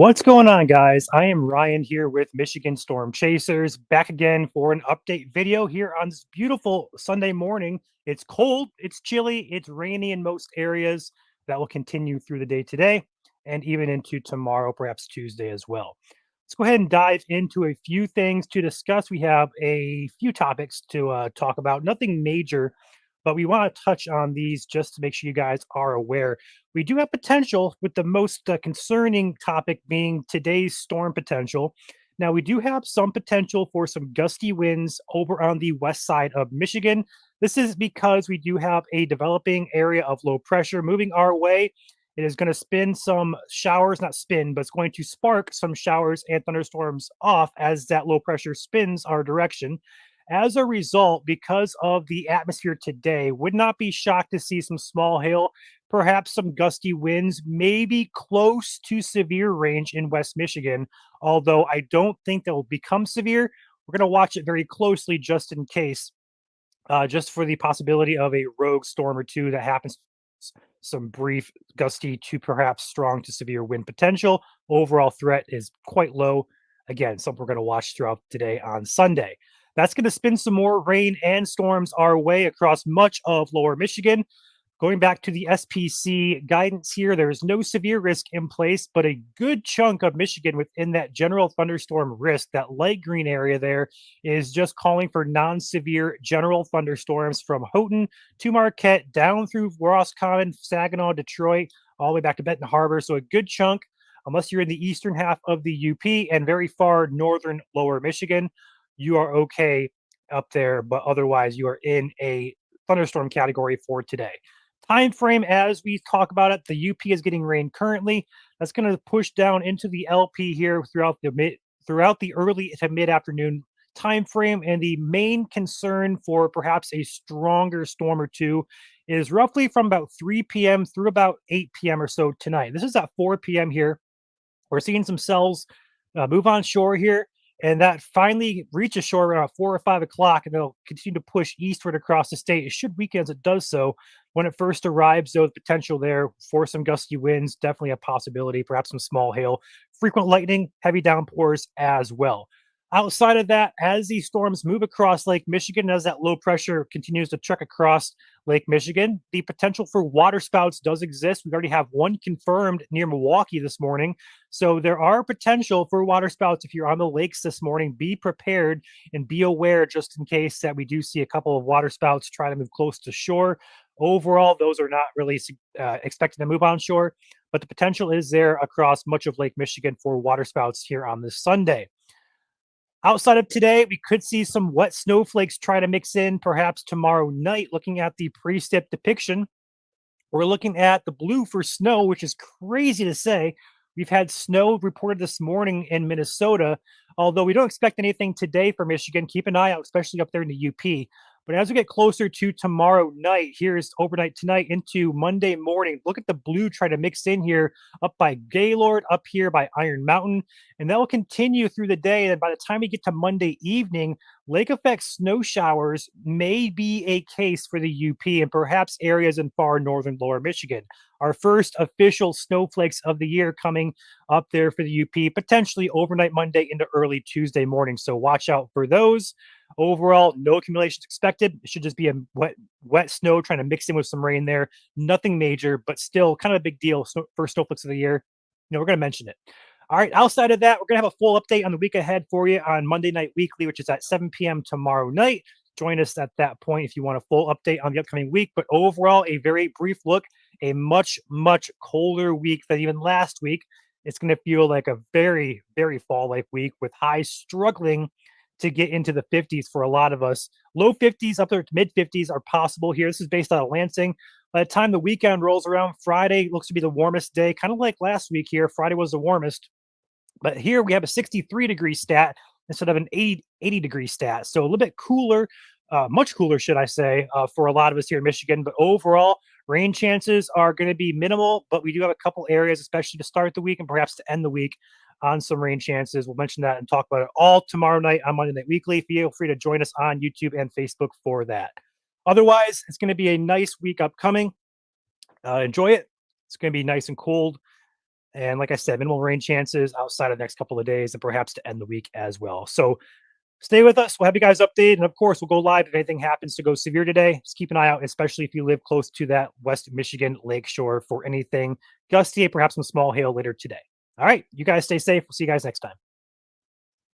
What's going on, guys? I am Ryan here with Michigan Storm Chasers, back again for an update video here on this beautiful Sunday morning. It's cold, it's chilly, it's rainy in most areas. That will continue through the day today and even into tomorrow, perhaps Tuesday as well. Let's go ahead and dive into a few things to discuss. We have a few topics to talk about, nothing major, but we want to touch on these just to make sure you guys are aware. We do have potential, with the most concerning topic being today's storm potential. Now, we do have some potential for some gusty winds over on the west side of Michigan. This is because we do have a developing area of low pressure moving our way. It is going to spin some showers, not spin, but it's going to spark some showers and thunderstorms off as that low pressure spins our direction. As a result, because of the atmosphere today, would not be shocked to see some small hail, perhaps some gusty winds, maybe close to severe range in West Michigan. Although I don't think that will become severe. We're going to watch it very closely just in case, just for the possibility of a rogue storm or two that happens. Some brief gusty to perhaps strong to severe wind potential. Overall threat is quite low. Again, something we're going to watch throughout today on Sunday. That's going to spin some more rain and storms our way across much of lower Michigan. Going back to the SPC guidance here, there is no severe risk in place, but a good chunk of Michigan within that general thunderstorm risk, that light green area there, is just calling for non-severe general thunderstorms from Houghton to Marquette, down through Roscommon, Saginaw, Detroit, all the way back to Benton Harbor. So a good chunk, unless you're in the eastern half of the UP and very far northern lower Michigan, you are okay up there, but otherwise you are in a thunderstorm category for today. Time frame, as we talk about it, the UP is getting rain currently. That's going to push down into the LP here throughout the early to mid afternoon time frame. And the main concern for perhaps a stronger storm or two is roughly from about 3 p.m. through about 8 p.m. or so tonight. This is at 4 p.m. here. We're seeing some cells move on shore here, and that finally reaches shore around 4 or 5 o'clock, and it'll continue to push eastward across the state. It should weaken as it does so. When it first arrives, though, the potential there for some gusty winds, definitely a possibility, perhaps some small hail, frequent lightning, heavy downpours as well. Outside of that, as these storms move across Lake Michigan, as that low pressure continues to trek across Lake Michigan, the potential for water spouts does exist. We already have one confirmed near Milwaukee this morning. So there are potential for water spouts if you're on the lakes this morning. Be prepared and be aware just in case that we do see a couple of water spouts try to move close to shore. Overall, those are not really expected to move on shore, but the potential is there across much of Lake Michigan for water spouts here on this Sunday. Outside of today, we could see some wet snowflakes try to mix in perhaps tomorrow night. Looking at the precip depiction, we're looking at the blue for snow, which is crazy to say. We've had snow reported this morning in Minnesota, although we don't expect anything today for Michigan. Keep an eye out, especially up there in the UP. But as we get closer to tomorrow night, here's overnight tonight into Monday morning. Look at the blue try to mix in here up by Gaylord, up here by Iron Mountain, and that will continue through the day. And by the time we get to Monday evening, lake effect snow showers may be a case for the UP and perhaps areas in far northern lower Michigan. Our first official snowflakes of the year coming up there for the UP, potentially overnight Monday into early Tuesday morning. So watch out for those. Overall, no accumulations expected. It should just be a wet snow trying to mix in with some rain there. Nothing major, but still kind of a big deal. First snowflakes of the year. We're going to mention it. All right, outside of that, we're going to have a full update on the week ahead for you on Monday Night Weekly, which is at 7 p.m. tomorrow night. Join us at that point if you want a full update on the upcoming week. But overall, a very brief look, a much, much colder week than even last week. It's going to feel like a very, very fall-like week with highs struggling to get into the 50s for a lot of us. Low 50s up there to mid 50s are possible here. This is based out of Lansing. By the time the weekend rolls around, Friday looks to be the warmest day, kind of like last week here. Friday was the warmest. But here we have a 63-degree stat instead of an 80-degree stat. So a little bit cooler, much cooler, should I say, for a lot of us here in Michigan. But overall, rain chances are going to be minimal, but we do have a couple areas, especially to start the week and perhaps to end the week, on some rain chances. We'll mention that and talk about it all tomorrow night on Monday Night Weekly. Feel free to join us on YouTube and Facebook for that. Otherwise, it's going to be a nice week upcoming. Enjoy it. It's going to be nice and cold. And like I said, minimal rain chances outside of the next couple of days and perhaps to end the week as well. So stay with us. We'll have you guys updated. And of course, we'll go live if anything happens to go severe today. Just keep an eye out, especially if you live close to that West Michigan lakeshore for anything gusty, perhaps some small hail later today. All right. You guys stay safe. We'll see you guys next time.